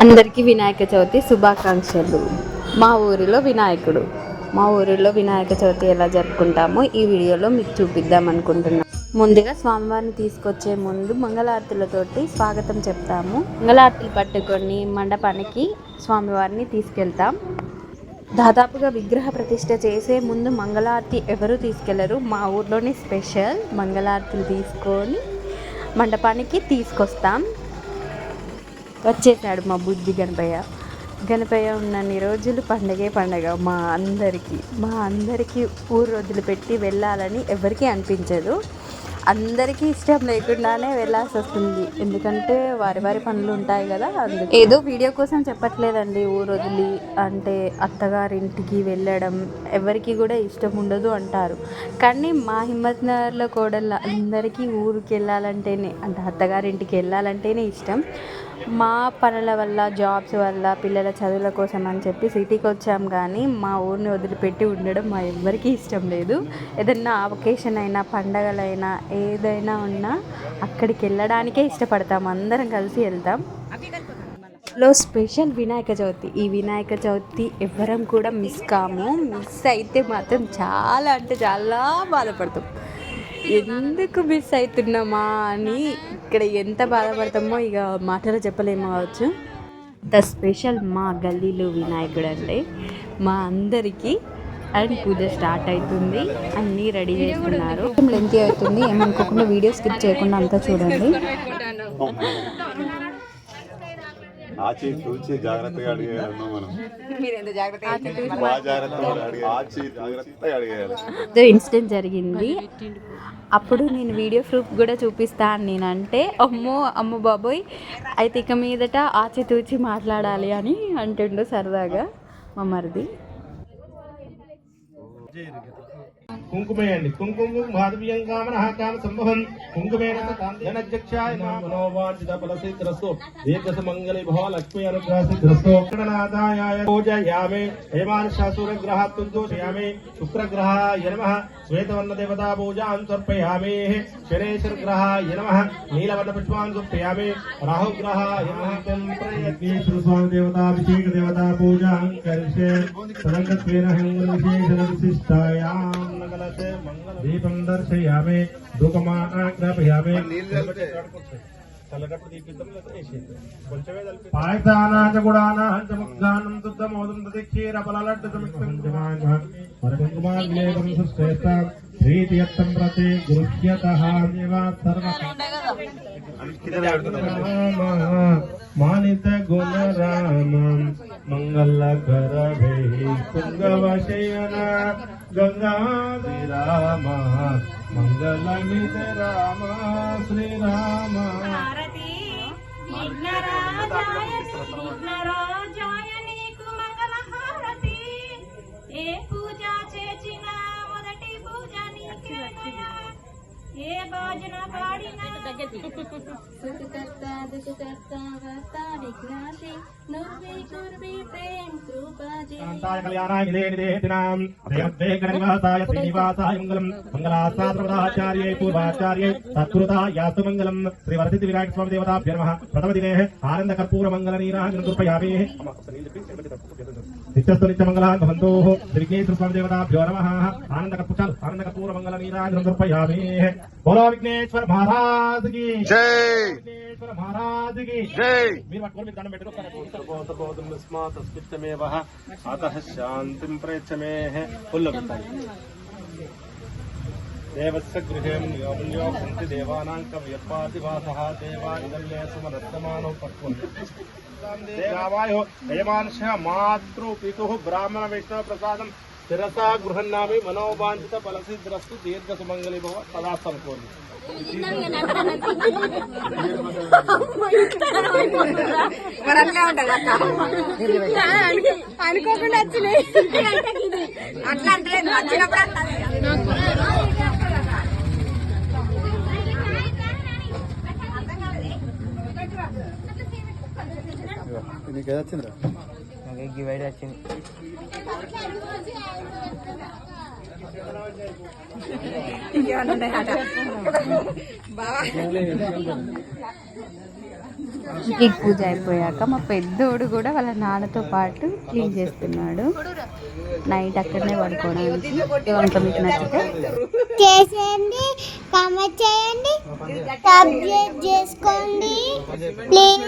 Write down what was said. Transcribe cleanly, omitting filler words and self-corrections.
అందరికీ వినాయక చవితి శుభాకాంక్షలు. మా ఊరిలో వినాయక చవితి ఎలా జరుపుకుంటామో ఈ వీడియోలో మీకు చూపిద్దాం అనుకుంటున్నాం. ముందుగా స్వామివారిని తీసుకొచ్చే ముందు మంగళారతులతోటి స్వాగతం చెప్తాము. మంగళారతులు పట్టుకొని మండపానికి స్వామివారిని తీసుకెళ్తాం. దాదాపుగా విగ్రహ ప్రతిష్ఠ చేసే ముందు మంగళారతి ఎవరు తీసుకెళ్లరు. మా ఊర్లోని స్పెషల్ మంగళారతులు తీసుకొని మండపానికి తీసుకొస్తాం. వచ్చేసాడు మా బుద్ధి గణపయ్య ఉన్నన్ని రోజులు పండగ. మా అందరికీ ఊరు వదిలిపెట్టి వెళ్ళాలని ఎవరికీ అనిపించదు. అందరికీ ఇష్టం లేకుండానే వెళ్ళాల్సి వస్తుంది. ఎందుకంటే వారి పనులు ఉంటాయి కదా. ఏదో వీడియో కోసం చెప్పట్లేదండి. ఊరు వదిలి అంటే అత్తగారింటికి వెళ్ళడం ఎవరికి కూడా ఇష్టం ఉండదు అంటారు. కానీ మా హిమ్మత్ నగర్లో కోడళ్ళ అందరికీ ఊరికి వెళ్ళాలంటేనే అంటే అత్తగారింటికి వెళ్ళాలంటేనే ఇష్టం. మా పనుల వల్ల జాబ్స్ వల్ల పిల్లల చదువుల కోసం అని చెప్పి సిటీకి వచ్చాం. కానీ మా ఊరిని వదిలిపెట్టి ఉండడం మా ఎవ్వరికీ ఇష్టం లేదు. ఏదన్నా అకేషన్ అయినా పండగలైనా ఏదైనా ఉన్నా అక్కడికి వెళ్ళడానికే ఇష్టపడతాం. అందరం కలిసి వెళ్తాం. లో స్పెషల్ వినాయక చవితి. ఈ వినాయక చవితి ఎవ్వరం కూడా మిస్ కాము. మిస్ అయితే మాత్రం చాలా అంటే చాలా బాధపడతాం. ఎందుకు మిస్ అవుతున్నామా అని ఇక్కడ ఎంత బాధపడతామో ఇక మాటలు చెప్పలేము కావచ్చు. ద స్పెషల్ మా గల్లీలో వినాయకుడు అంటే మా అందరికీ. అండ్ పూజ స్టార్ట్ అవుతుంది. అన్నీ రెడీ చేస్తున్నారు. లెంతీ అవుతుంది, ఏమనుకోకుండా వీడియో స్కిప్ చేయకుండా అంతా చూడండి. ఇన్సిడెంట్ జరిగింది. అప్పుడు నేను వీడియో ప్రూఫ్ కూడా చూపిస్తాను. నేనంటే అమ్మో బాబోయ్ అయితే ఇక మీదట ఆచితూచి మాట్లాడాలి అని అంటుండు సరదాగా మా మరిది. కుంకుమేయండి. కుంకుమ మాధవ్యం కామన కామ సంభవం కుంకుమేన కాంధ్యనధ్యక్షాయ మనోవాంఛిత ఫలసిద్ధ్రస్తు దీర్ఘసుమంగళి భవ లక్ష్మీ అనుగ్రహసిద్ధ్రస్తు. గణనాథాయ పూజయామి. హేమాంశాసూరగ్రహాత్ తుందోషయామి. శుక్రగ్రహాయ నమః. శ్వేతవర్ణ దేవతా పూజాం సమర్పయామి. శనేశ్వరగ్రహాయ నమః. నీలవర్ణ పుష్పాన్ సమర్పయామి. రాహుగ్రహాయ నమః. ప్రయత్నేశ్వర స్వామి దేవతాభిషేక దేవతా పూజాం కరిష్యే. తదంగత్వేన హంగ విశేషణ విశిష్టాయాం దీపం దర్శయామి. ధూపమాగ్రహయామి. పాయసానాచ గుడానాంచ ముగ్ధానం దుగ్ధమోదం దక్షీర ఫలలడ్డు సమిక్షం కుంకుమాగ్లేకం సుశ్రేష్ట శ్రీతీర్థం ప్రతి గృహ్యతః మానిత గుణ రామ మంగళ కర కుంగవశయన గంగాధి రామ మంగళమిత రామ శ్రీరామ. కళ్యాణాయ నిదేనిదేతినాం దేవతే గణనివాసాయ శ్రీనివాసాయ మంగళం. మంగళాశాస్త్రవదాచార్యై పూర్వాచార్యై సత్కృతాయాస్తు మంగళం. శ్రీ వరసిద్ధి వినాయక స్వామి దేవతాభ్యో నమః. ప్రథమ దినే ఆనంద కర్పూర మంగళ నీరాజనం సమర్పయామి. నిత్యస్తు నిత్య మంగళాన్ భవంతు. శ్రీ విఘ్నేశ్వర స్వామి దేవతాభ్యో నమః. ఆనంద కర్పూర మంగళ నీరాజనం సమర్పయామి. బోలో విఘ్నేశ్వర మహారాజ్ కి జై. విఘ్నేశ్వర మహారాజ్ కి జై. మీరు పట్టుకొని మీరు దండం పెట్టుకోవాలి. అతః శాంతిం ప్రయచ్చమే. దేవస్య గృహేం నియోమన్యో భుంక్తి దేవానాం కవ్యత్పాతివాసః దేవానిదల్లే సుమనస్తమానో పక్వంతి. దేవాయో హేమాంశ మాతృ పితుః బ్రాహ్మణ వైష్ణవ ప్రసాదం శిరసా గృహన్నామి మనోవాంఛిత ఫలసిద్ధ్రస్తు దీర్ఘ సుమంగళి భవ సదా సంపూర్ణి. అనుకోకుండా వచ్చినాయి అట్లా అంటే వచ్చినప్పుడు నీకు ఏది వచ్చిందిరా? నాకు వైట్ వచ్చింది. ఇంకేమన్నా ఉన్నాయట బావా కేక్ పూజ అయిపోయాక మా పెద్దోడు కూడా వాళ్ళ నాన్నతో పాటు క్లీన్ చేస్తున్నాడు. నైట్ అక్కడనే పడుకోవడానికి. ఇంకా మీకు నచ్చితే చేసేయండి, కామెంట్ చేయండి, సబ్స్క్రైబ్ చేసుకోండి ప్లీజ్.